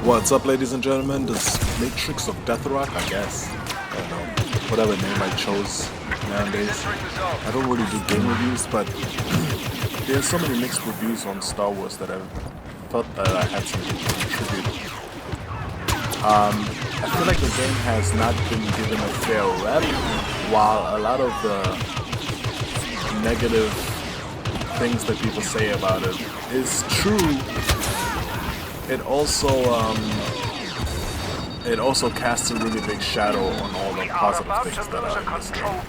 What's up, ladies and gentlemen? This Matrix of Death Rock, I guess. I don't know. Whatever name I chose nowadays. I don't really do game reviews, but there's so many mixed reviews on Star Wars that I thought that I had something to contribute. I feel like the game has not been given a fair rep, while a lot of the negative things that people say about it is true. It also casts a really big shadow on all the positive things that are in this game.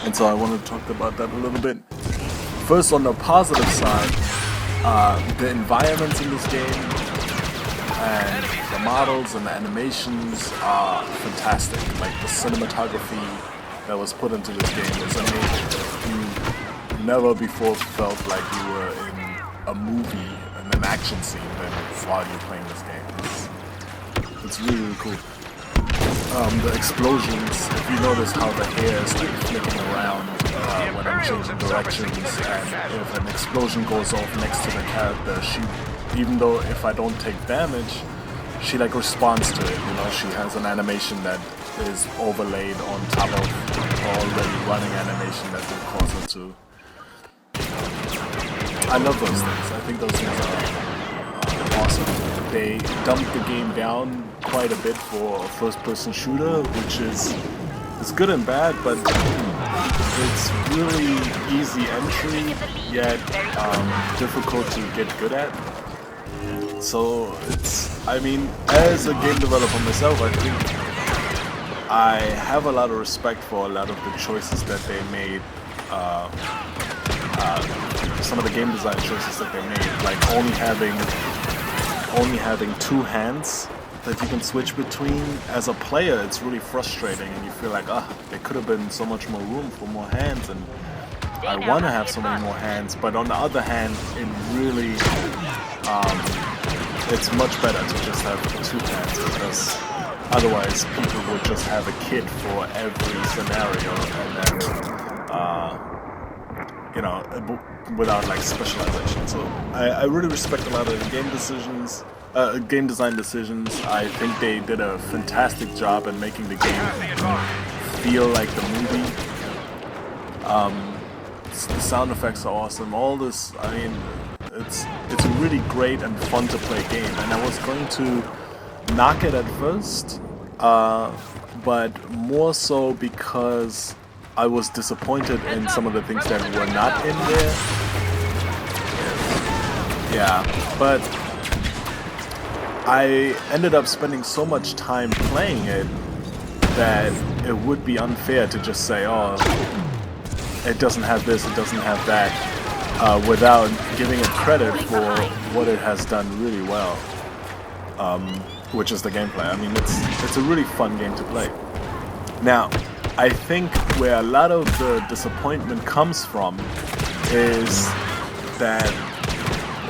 And so I want to talk about that a little bit. First, on the positive side, the environments in this game and the models and the animations are fantastic. Like, the cinematography that was put into this game is amazing. You never before felt like you were in a movie, an action scene, while you're playing this game. It's really, really cool. The explosions, if you notice how the hair is like flicking around when I'm changing directions, and if an explosion goes off next to the character, she, even though if I don't take damage, she like responds to it, you know. She has an animation that is overlaid on top of already running animation that will cause her to. I love those things. I think those things are awesome. They dumped the game down quite a bit for a first-person shooter, which is good and bad, but it's really easy entry, yet difficult to get good at. So it's, I mean, as a game developer myself, I think I have a lot of respect for a lot of the choices that they made. Some of the game design choices that they made, like only having two hands that you can switch between. As a player, it's really frustrating, and you feel like, there could have been so much more room for more hands, and I want to have so many more hands. But on the other hand, it really, it's much better to just have two hands, because otherwise people would just have a kit for every scenario, and then you know, without like specialization. So I really respect a lot of the game design decisions. I think they did a fantastic job in making the game feel like the movie. The sound effects are awesome. All this, I mean, it's a really great and fun to play game. And I was going to knock it at first, but more so because I was disappointed in some of the things that were not in there. Yeah, but I ended up spending so much time playing it that it would be unfair to just say, oh, it doesn't have this, it doesn't have that, without giving it credit for what it has done really well, which is the gameplay. I mean, it's a really fun game to play. Now, I think where a lot of the disappointment comes from is that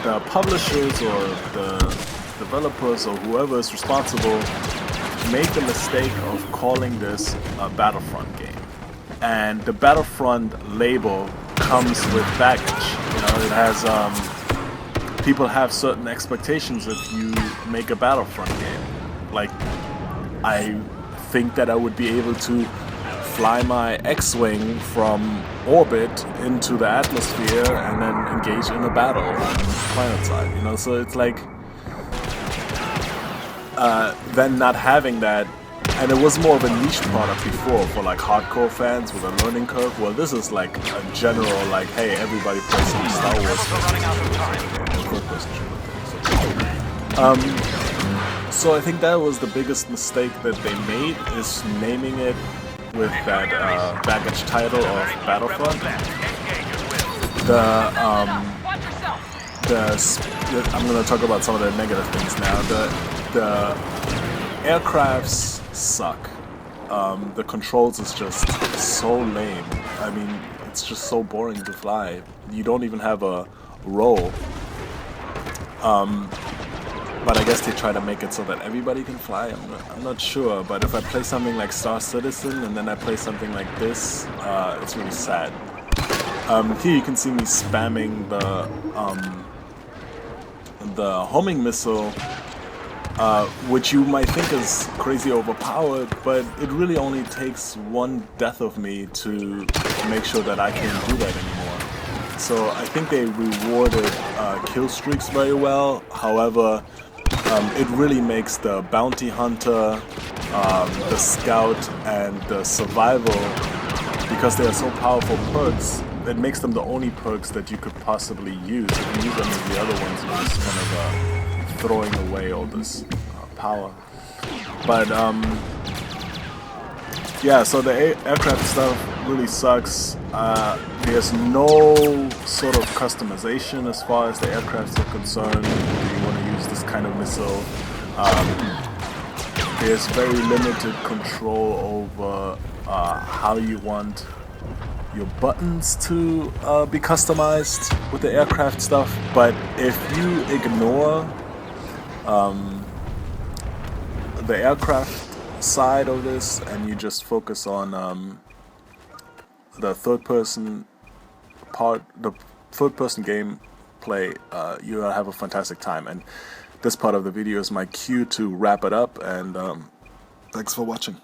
the publishers or the developers or whoever is responsible made the mistake of calling this a Battlefront game. And the Battlefront label comes with baggage. You know, it has, people have certain expectations if you make a Battlefront game. Like, I think that I would be able to fly my X-Wing from orbit into the atmosphere and then engage in a battle on the planet side, you know. So it's like, then not having that, and it was more of a niche product before for like hardcore fans with a learning curve. Well, this is like a general, like, hey, everybody plays some Star Wars. So I think that was the biggest mistake that they made, is naming it with that baggage title of Battlefront. I'm going to talk about some of the negative things now. The aircrafts suck. The controls is just so lame. I mean, it's just so boring to fly. You don't even have a roll. But I guess they try to make it so that everybody can fly. I'm not sure, but if I play something like Star Citizen and then I play something like this, it's really sad. Here you can see me spamming the homing missile which you might think is crazy overpowered, but it really only takes one death of me to make sure that I can't do that anymore. So I think they rewarded kill streaks very well. However, it really makes the bounty hunter, the scout, and the survival, because they are so powerful perks, it makes them the only perks that you could possibly use. If you use any of the other ones, you're just kind of throwing away all this power. But yeah, so the aircraft stuff really sucks. There's no sort of customization as far as the aircrafts are concerned. If you want to use this kind of missile, there's very limited control over how you want your buttons to be customized with the aircraft stuff. But if you ignore the aircraft side of this and you just focus on the third-person part, the third-person gameplay, you'll have a fantastic time. And this part of the video is my cue to wrap it up, and thanks for watching.